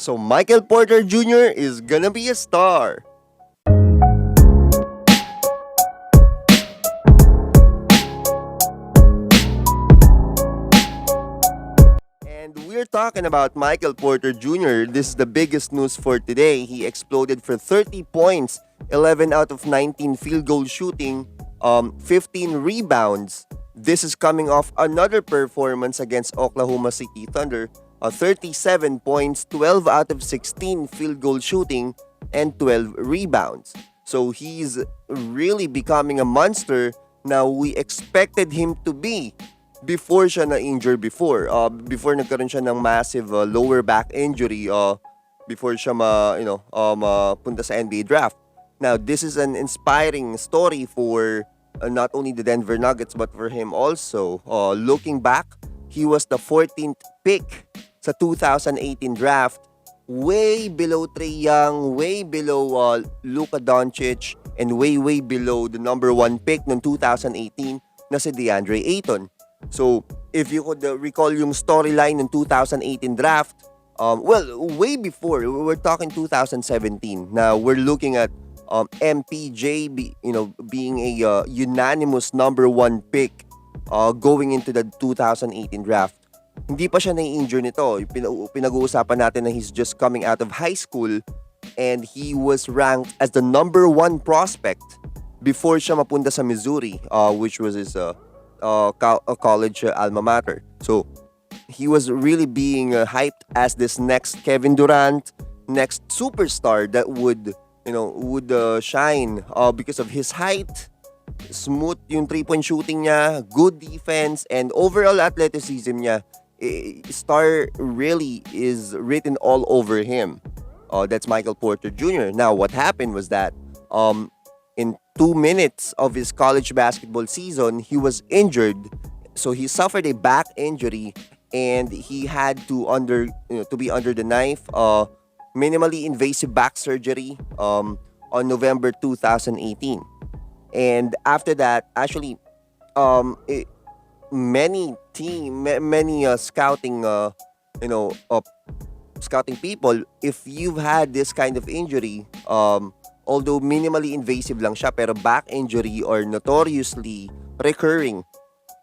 So Michael Porter Jr. is gonna be a star. And we're talking about Michael Porter Jr. This is the biggest news for today. He exploded for 30 points, 11 out of 19 field goal shooting, 15 rebounds. This is coming off another performance against Oklahoma City Thunder. 37 points, 12 out of 16 field goal shooting, and 12 rebounds. So he's really becoming a monster. Now we expected him to be before siya na-injure before. Before nagkaroon siya ng massive lower back injury before siya punta sa NBA draft. Now, this is an inspiring story for not only the Denver Nuggets but for him also. Looking back, he was the 14th pick sa 2018 draft. Way below Trae Young, way below Luka Doncic, and way below the number 1 pick noong 2018 na si DeAndre Ayton. So, if you could recall yung storyline ng 2018 draft, way before, we're talking 2017. Now, we're looking at MPJ being a unanimous number 1 pick going into the 2018 draft. Hindi pa siya na-injure nito. Pinag-uusapan natin na he's just coming out of high school and he was ranked as the number 1 prospect before siya mapunta sa Missouri, which was his college alma mater. So he was really being hyped as this next Kevin Durant, next superstar that would shine because of his height, smooth yung 3-point shooting niya, good defense, and overall athleticism niya. Star really is written all over him. That's Michael Porter Jr. Now, what happened was that in 2 minutes of his college basketball season, he was injured. So he suffered a back injury and he had to be under the knife. Minimally invasive back surgery on November 2018. And after that, actually, many scouting scouting people, if you've had this kind of injury, although minimally invasive lang siya, pero back injury or notoriously recurring,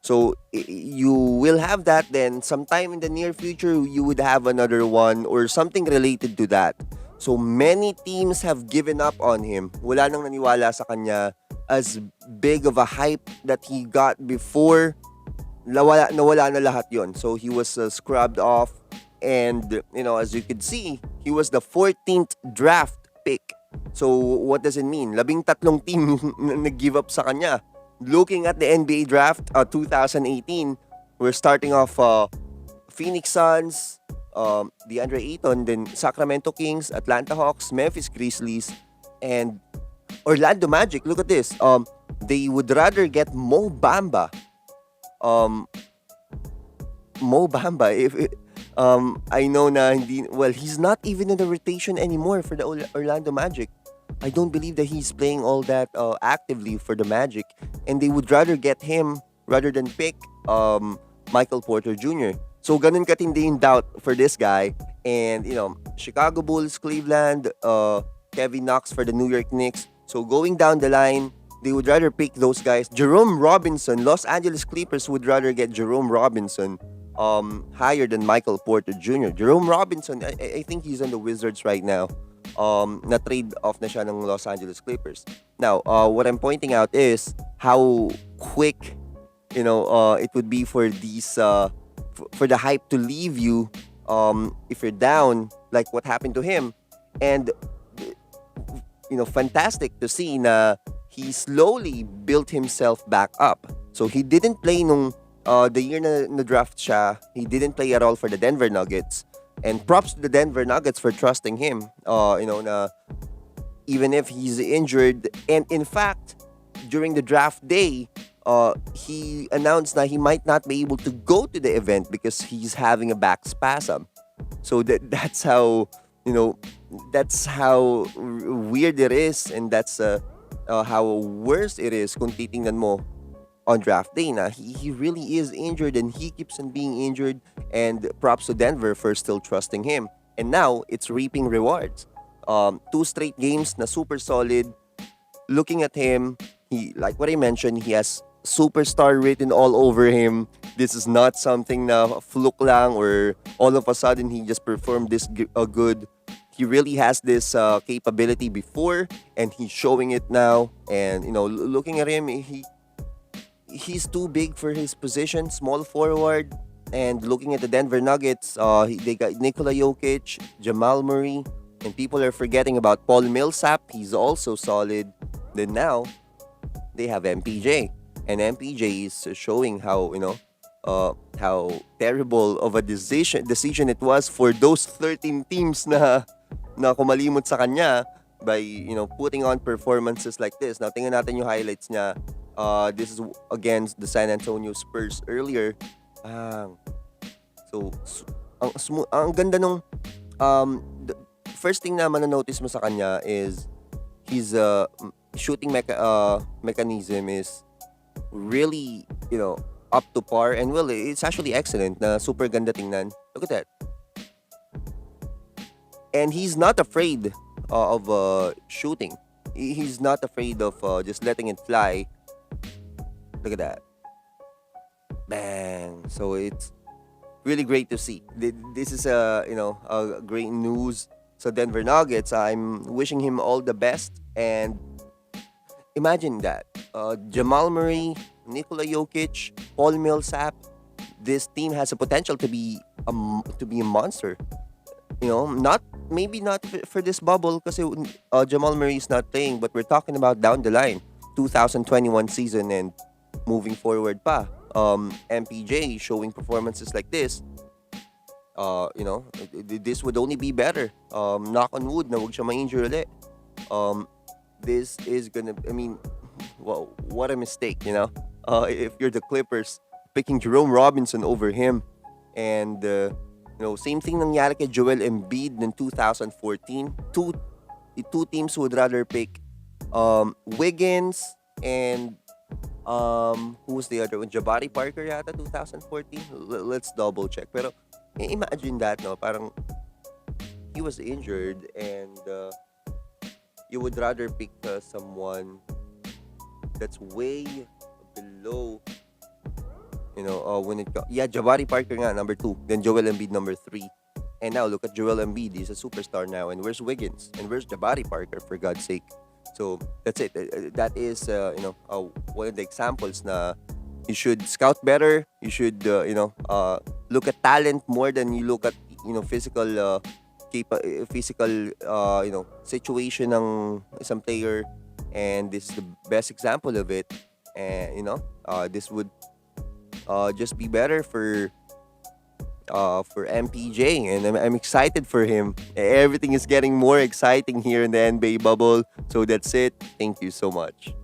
so you will have that, then sometime in the near future you would have another one or something related to that. So many teams have given up on him. Wala nang naniwala sa kanya. As big of a hype that he got before, nawala na lahat yon. So he was scrubbed off, and as you could see, he was the 14th draft pick. So what does it mean? 13 team nag-give up sa kanya. Looking at the NBA draft 2018, we're starting off Phoenix Suns, DeAndre Ayton, then Sacramento Kings, Atlanta Hawks, Memphis Grizzlies, and Orlando Magic. Look at this. They would rather get Mo Bamba. If I know na he's not even in the rotation anymore for the Orlando Magic. I don't believe that he's playing all that actively for the Magic, and they would rather get him rather than pick Michael Porter Jr. So ganun katindi yung doubt for this guy. And Chicago Bulls, Cleveland, Kevin Knox for the New York Knicks. So going down the line, they would rather pick those guys. Jerome Robinson, Los Angeles Clippers would rather get Jerome Robinson higher than Michael Porter Jr. Jerome Robinson, I think he's on the Wizards right now. Na-trade off na siya ng Los Angeles Clippers. Now, what I'm pointing out is how quick, it would be for these, for the hype to leave you if you're down, like what happened to him. And, fantastic to see na he slowly built himself back up. So he didn't play nung the year na draft siya. He didn't play at all for the Denver Nuggets. And props to the Denver Nuggets for trusting him. Na even if he's injured. And in fact, during the draft day, he announced that he might not be able to go to the event because he's having a back spasm. So that's how weird it is, and that's how worse it is kung titingnan mo on draft day na he really is injured and he keeps on being injured, and props to Denver for still trusting him. and now it's reaping rewards. Two straight games na super solid. Looking at him, he, like what I mentioned, he has superstar written all over him. This is not something na fluke lang or all of a sudden he just performed this good. He really has this capability before, and he's showing it now. And looking at him, he's too big for his position, small forward. And looking at the Denver Nuggets, they got Nikola Jokic, Jamal Murray, and people are forgetting about Paul Millsap. He's also solid. Then now they have MPJ, and MPJ is showing how terrible of a decision it was for those 13 teams na kumalimot sa kanya by putting on performances like this. Now tingnan natin yung highlights niya. This is against the San Antonio Spurs earlier. Ang ganda nung the first thing na manonotice mo sa kanya is his shooting mechanism is really up to par, and well, it's actually excellent na super ganda tingnan. Look at that. And he's not afraid of shooting. He's not afraid of just letting it fly. Look at that. Bang. So it's really great to see. This is a great news. So Denver Nuggets, I'm wishing him all the best. And imagine that. Jamal Murray, Nikola Jokic, Paul Millsap. This team has a potential to be a monster. Not for this bubble kasi Jamal Murray is not playing, but we're talking about down the line, 2021 season and moving forward pa. MPJ showing performances like this. This would only be better. Knock on wood na wag siya ma-injure ulit. This is gonna, well, what a mistake, if you're the Clippers, picking Jerome Robinson over him. And same thing nangyari kay Joel Embiid in 2014. Two teams would rather pick Wiggins and who was the other one? Jabari Parker yata 2014. Let's double check. Pero imagine that, no? Parang he was injured and you would rather pick someone that's way below. Jabari Parker nga, number 2. Then Joel Embiid, number 3. And now, look at Joel Embiid. He's a superstar now. And where's Wiggins? And where's Jabari Parker, for God's sake? So, that's it. That is, one of the examples na you should scout better. You should, look at talent more than you look at, physical situation ng isang player. And this is the best example of it. And, this would just be better for MPJ, and I'm excited for him. Everything is getting more exciting here in the NBA bubble. So that's it. Thank you so much.